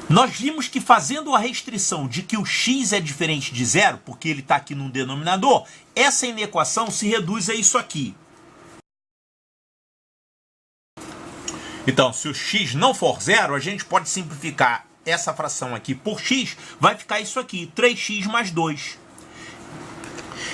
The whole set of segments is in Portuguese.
Nós vimos que fazendo a restrição de que o x é diferente de zero, porque ele está aqui no denominador, essa inequação se reduz a isso aqui. Então, se o x não for zero, a gente pode simplificar essa fração aqui por x, vai ficar isso aqui, 3x mais 2.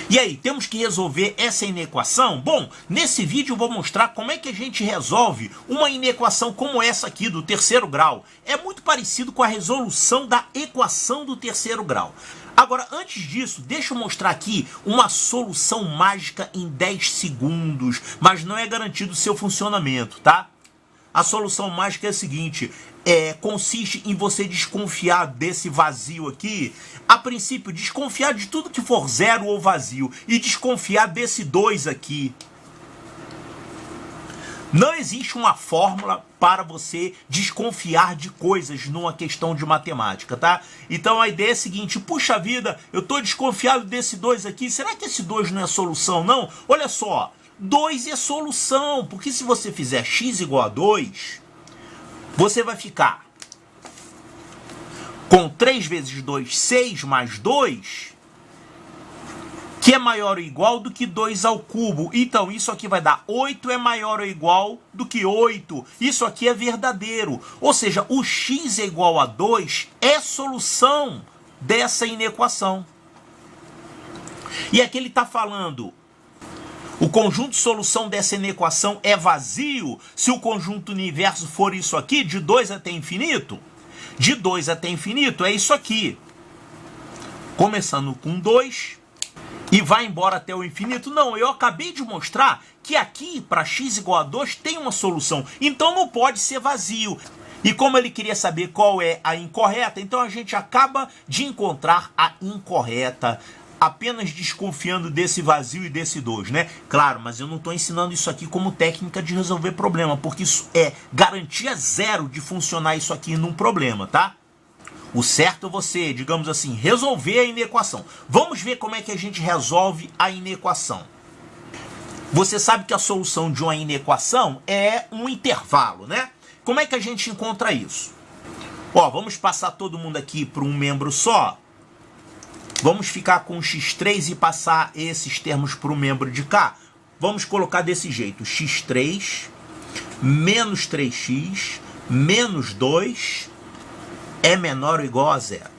E aí, temos que resolver essa inequação? Bom, nesse vídeo eu vou mostrar como é que a gente resolve uma inequação como essa aqui, do terceiro grau. É muito parecido com a resolução da equação do terceiro grau. Agora, antes disso, deixa eu mostrar aqui uma solução mágica em 10 segundos, mas não é garantido o seu funcionamento, tá? A solução mágica é a seguinte, consiste em você desconfiar desse vazio aqui. A princípio, desconfiar de tudo que for zero ou vazio e desconfiar desse 2 aqui. Não existe uma fórmula para você desconfiar de coisas numa questão de matemática, tá? Então a ideia é a seguinte, puxa vida, eu estou desconfiado desse 2 aqui, será que esse 2 não é solução não? Olha só, 2 é solução, porque se você fizer x igual a 2, você vai ficar com 3 vezes 2, 6 mais 2, que é maior ou igual do que 2 ao cubo. Então, isso aqui vai dar 8 é maior ou igual do que 8. Isso aqui é verdadeiro. Ou seja, o x é igual a 2 é solução dessa inequação. E aqui ele está falando, o conjunto de solução dessa inequação é vazio se o conjunto universo for isso aqui, de 2 até infinito. De 2 até infinito é isso aqui. Começando com 2 e vai embora até o infinito. Não, eu acabei de mostrar que aqui, para x igual a 2, tem uma solução. Então não pode ser vazio. E como ele queria saber qual é a incorreta, então a gente acaba de encontrar a incorreta, apenas desconfiando desse vazio e desse 2, né? Claro, mas eu não estou ensinando isso aqui como técnica de resolver problema, porque isso é garantia zero de funcionar isso aqui num problema, tá? O certo é você, digamos assim, resolver a inequação. Vamos ver como é que a gente resolve a inequação. Você sabe que a solução de uma inequação é um intervalo, né? Como é que a gente encontra isso? Ó, vamos passar todo mundo aqui para um membro só. Vamos ficar com x3 e passar esses termos para o membro de cá. Vamos colocar desse jeito, x3 menos 3x menos 2 é menor ou igual a zero.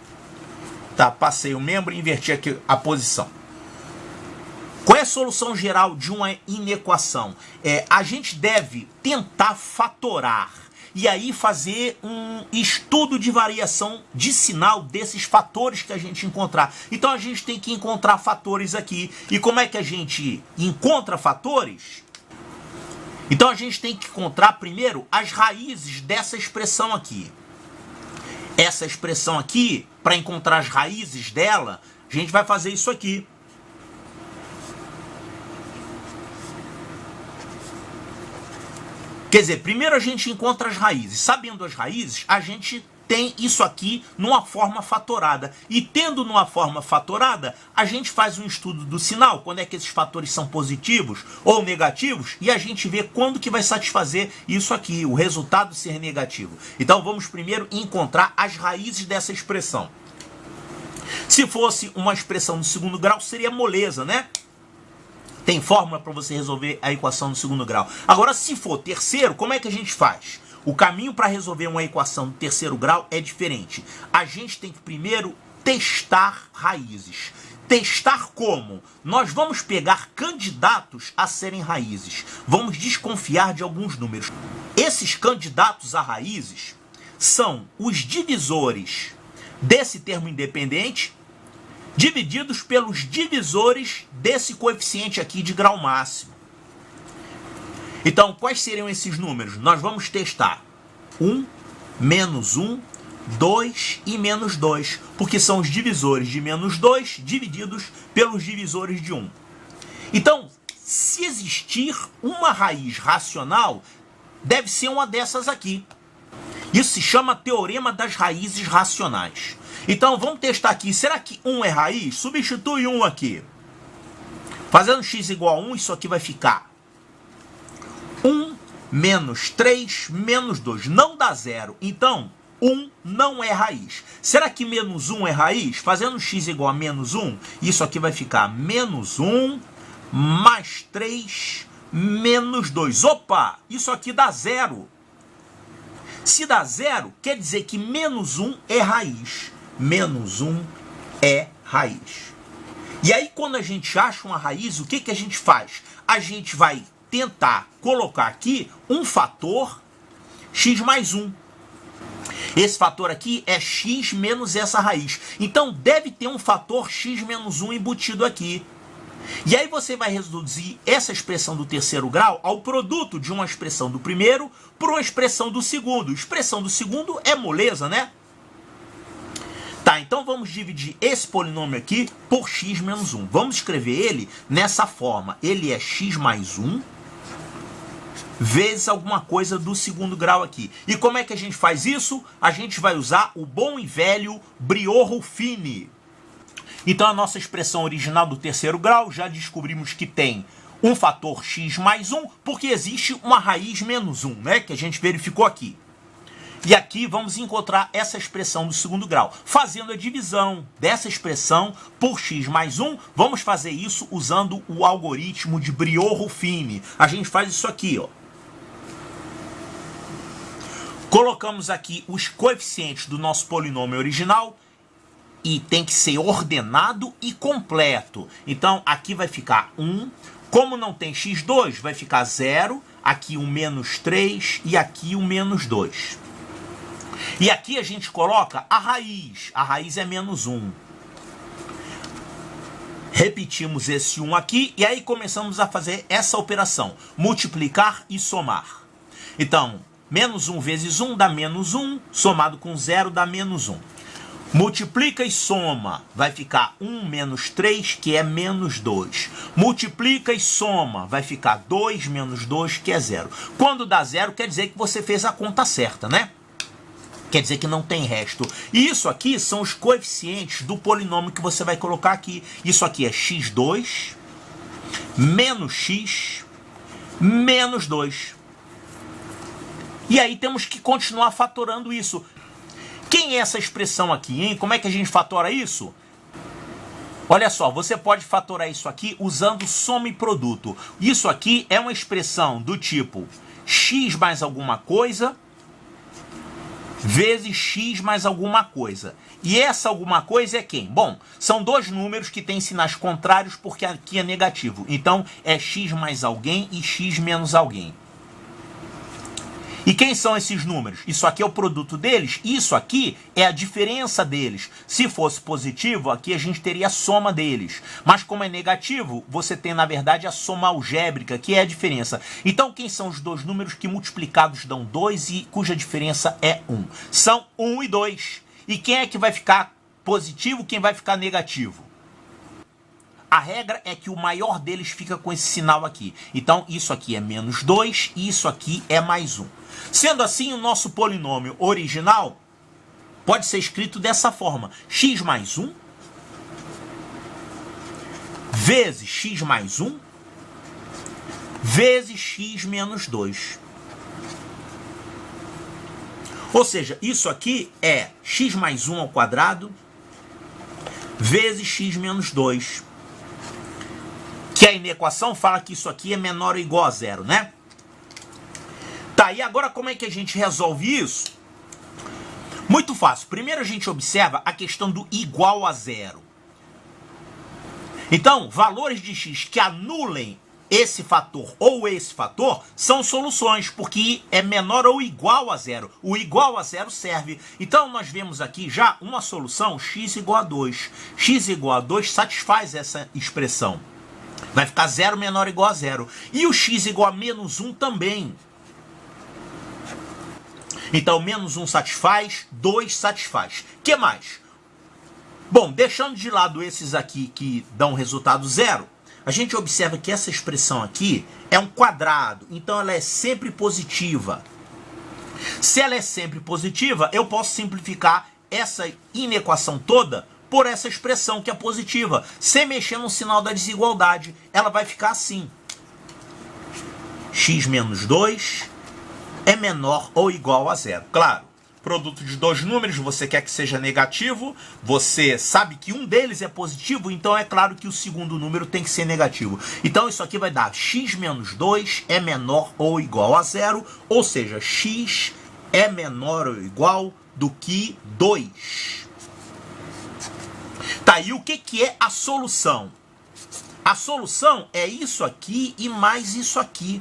Tá, passei o membro e inverti aqui a posição. Qual é a solução geral de uma inequação? A gente deve tentar fatorar e aí fazer um estudo de variação de sinal desses fatores que a gente encontrar. Então a gente tem que encontrar fatores aqui. E como é que a gente encontra fatores? Então a gente tem que encontrar primeiro as raízes dessa expressão aqui. Essa expressão aqui, para encontrar as raízes dela, a gente vai fazer isso aqui. Quer dizer, primeiro a gente encontra as raízes. Sabendo as raízes, a gente tem isso aqui numa forma fatorada. E tendo numa forma fatorada, a gente faz um estudo do sinal, quando é que esses fatores são positivos ou negativos, e a gente vê quando que vai satisfazer isso aqui, o resultado ser negativo. Então vamos primeiro encontrar as raízes dessa expressão. Se fosse uma expressão no segundo grau, seria moleza, né? Tem fórmula para você resolver a equação do segundo grau. Agora, se for terceiro, como é que a gente faz? O caminho para resolver uma equação do terceiro grau é diferente. A gente tem que primeiro testar raízes. Testar como? Nós vamos pegar candidatos a serem raízes. Vamos desconfiar de alguns números. Esses candidatos a raízes são os divisores desse termo independente divididos pelos divisores desse coeficiente aqui de grau máximo. Então, quais seriam esses números? Nós vamos testar 1, menos 1, 2 e menos 2, porque são os divisores de menos 2 divididos pelos divisores de 1. Então, se existir uma raiz racional, deve ser uma dessas aqui. Isso se chama teorema das raízes racionais. Então, vamos testar aqui. Será que 1 é raiz? Substitui 1 aqui. Fazendo x igual a 1, isso aqui vai ficar 1 menos 3 menos 2. Não dá zero. Então, 1 não é raiz. Será que menos 1 é raiz? Fazendo x igual a menos 1, isso aqui vai ficar menos 1 mais 3 menos 2. Opa, isso aqui dá 0. Se dá 0, quer dizer que menos 1 é raiz. Menos 1 é raiz. E aí, quando a gente acha uma raiz, o que, que a gente faz? A gente vai tentar colocar aqui um fator x mais 1. Esse fator aqui é x menos essa raiz. Então, deve ter um fator x menos 1 embutido aqui. E aí você vai reduzir essa expressão do terceiro grau ao produto de uma expressão do primeiro por uma expressão do segundo. Expressão do segundo é moleza, né? Tá, então vamos dividir esse polinômio aqui por x menos 1. Vamos escrever ele nessa forma. Ele é x mais 1 vezes alguma coisa do segundo grau aqui. E como é que a gente faz isso? A gente vai usar o bom e velho Briot-Ruffini. Então a nossa expressão original do terceiro grau, já descobrimos que tem um fator x mais 1, porque existe uma raiz menos 1, né? Que a gente verificou aqui. E aqui vamos encontrar essa expressão do segundo grau. Fazendo a divisão dessa expressão por x mais 1, vamos fazer isso usando o algoritmo de Briot-Ruffini. A gente faz isso aqui, ó. Colocamos aqui os coeficientes do nosso polinômio original e tem que ser ordenado e completo. Então, aqui vai ficar 1. Como não tem x2, vai ficar 0. Aqui um menos 3 e aqui um menos 2. E aqui a gente coloca a raiz. A raiz é menos 1. Repetimos esse 1 aqui e aí começamos a fazer essa operação. Multiplicar e somar. Então, menos 1 vezes 1 dá menos 1, somado com 0 dá menos 1. Multiplica e soma, vai ficar 1 menos 3, que é menos 2. Multiplica e soma, vai ficar 2 menos 2, que é 0. Quando dá 0, quer dizer que você fez a conta certa, né? Quer dizer que não tem resto. E isso aqui são os coeficientes do polinômio que você vai colocar aqui. Isso aqui é x2 menos x menos 2. E aí temos que continuar fatorando isso. Quem é essa expressão aqui, hein? Como é que a gente fatora isso? Olha só, você pode fatorar isso aqui usando soma e produto. Isso aqui é uma expressão do tipo x mais alguma coisa vezes x mais alguma coisa. E essa alguma coisa é quem? Bom, são dois números que têm sinais contrários porque aqui é negativo. Então, é x mais alguém e x menos alguém. E quem são esses números? Isso aqui é o produto deles, isso aqui é a diferença deles. Se fosse positivo, aqui a gente teria a soma deles. Mas como é negativo, você tem, na verdade, a soma algébrica, que é a diferença. Então, quem são os dois números que multiplicados dão 2 e cuja diferença é 1? São 1 e 2. E quem é que vai ficar positivo, quem vai ficar negativo? A regra é que o maior deles fica com esse sinal aqui. Então, isso aqui é menos 2 e isso aqui é mais 1. Sendo assim, o nosso polinômio original pode ser escrito dessa forma. X mais 1 vezes x mais 1 vezes x menos 2. Ou seja, isso aqui é x mais 1 ao quadrado vezes x menos 2. Que a inequação fala que isso aqui é menor ou igual a 0, né? Tá, e agora como é que a gente resolve isso? Muito fácil. Primeiro a gente observa a questão do igual a 0. Então, valores de x que anulem esse fator ou esse fator são soluções, porque é menor ou igual a 0. O igual a 0 serve. Então, nós vemos aqui já uma solução, x igual a 2. X igual a 2 satisfaz essa expressão. Vai ficar 0 menor ou igual a 0. E o x igual a menos 1 também. Então, menos 1 satisfaz, 2 satisfaz. O que mais? Bom, deixando de lado esses aqui que dão resultado 0, a gente observa que essa expressão aqui é um quadrado. Então, ela é sempre positiva. Se ela é sempre positiva, eu posso simplificar essa inequação toda por essa expressão que é positiva. Sem mexer no sinal da desigualdade, ela vai ficar assim. X menos 2 é menor ou igual a 0. Claro, produto de dois números, você quer que seja negativo, você sabe que um deles é positivo, então é claro que o segundo número tem que ser negativo. Então isso aqui vai dar x menos 2 é menor ou igual a 0, ou seja, x é menor ou igual do que 2. Tá, e o que é a solução? A solução é isso aqui e mais isso aqui.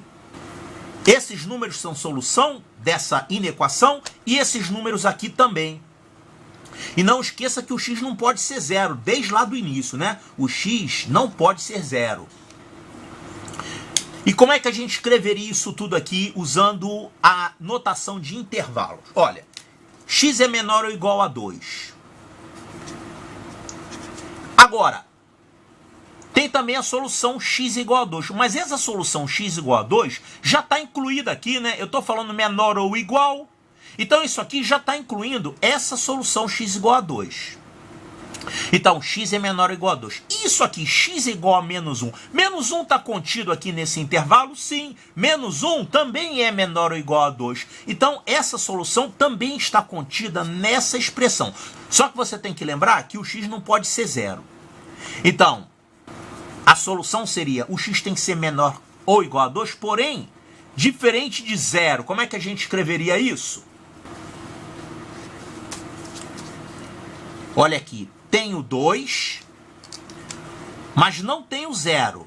Esses números são solução dessa inequação e esses números aqui também. E não esqueça que o x não pode ser zero, desde lá do início, né? O x não pode ser zero. E como é que a gente escreveria isso tudo aqui usando a notação de intervalos? Olha, x é menor ou igual a 2. Agora, tem também a solução x igual a 2, mas essa solução x igual a 2 já está incluída aqui, né? Eu estou falando menor ou igual, então isso aqui já está incluindo essa solução x igual a 2. Então, x é menor ou igual a 2. Isso aqui, x é igual a menos 1. Menos 1 está contido aqui nesse intervalo? Sim. Menos 1 também é menor ou igual a 2. Então, essa solução também está contida nessa expressão. Só que você tem que lembrar que o x não pode ser zero. Então, a solução seria, o x tem que ser menor ou igual a 2, porém, diferente de zero. Como é que a gente escreveria isso? Olha aqui, tem o 2, mas não tem o 0.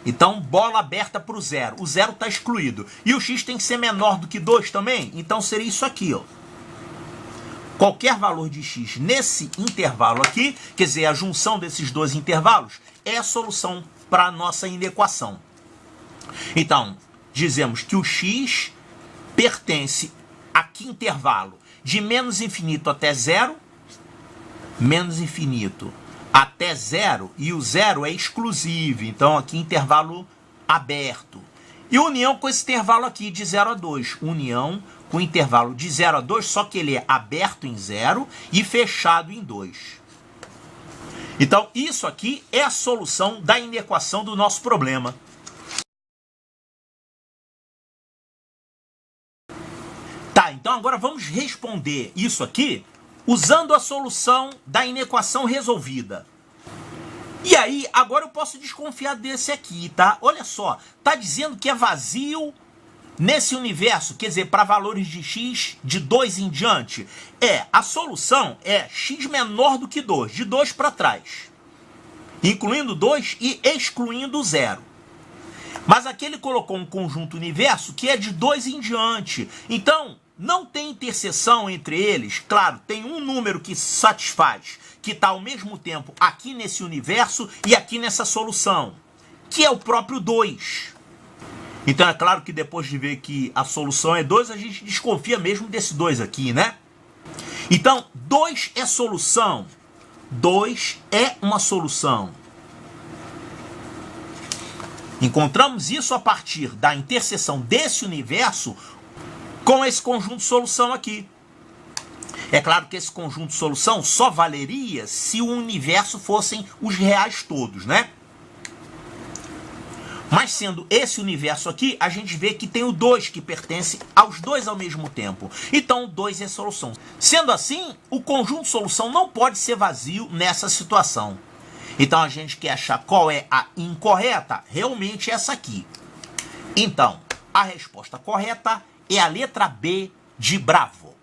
Então, bola aberta para o 0. O 0 está excluído. E o x tem que ser menor do que 2 também? Então, seria isso aqui, ó. Qualquer valor de x nesse intervalo aqui, quer dizer, a junção desses dois intervalos, é a solução para a nossa inequação. Então, dizemos que o x pertence a que intervalo? De menos infinito até zero, menos infinito até zero, e o zero é exclusivo, então aqui intervalo aberto. E união com esse intervalo aqui de 0 a 2, união com o intervalo de 0 a 2, só que ele é aberto em 0 e fechado em 2. Então, isso aqui é a solução da inequação do nosso problema. Tá, então agora vamos responder isso aqui usando a solução da inequação resolvida. E aí, agora eu posso desconfiar desse aqui, tá? Olha só, tá dizendo que é vazio nesse universo, quer dizer, para valores de x de 2 em diante. A solução é x menor do que 2, de 2 para trás. Incluindo 2 e excluindo 0. Mas aqui ele colocou um conjunto universo que é de 2 em diante. Então, não tem interseção entre eles. Claro, tem um número que satisfaz, que está ao mesmo tempo aqui nesse universo e aqui nessa solução, que é o próprio 2. Então é claro que depois de ver que a solução é 2, a gente desconfia mesmo desse 2 aqui, né? Então, 2 é solução. 2 é uma solução. Encontramos isso a partir da interseção desse universo com esse conjunto de solução aqui. É claro que esse conjunto de solução só valeria se o universo fossem os reais todos, né? Mas sendo esse universo aqui, a gente vê que tem o 2 que pertence aos dois ao mesmo tempo. Então, o 2 é solução. Sendo assim, o conjunto de solução não pode ser vazio nessa situação. Então, a gente quer achar qual é a incorreta, realmente essa aqui. Então, a resposta correta é a letra B de Bravo.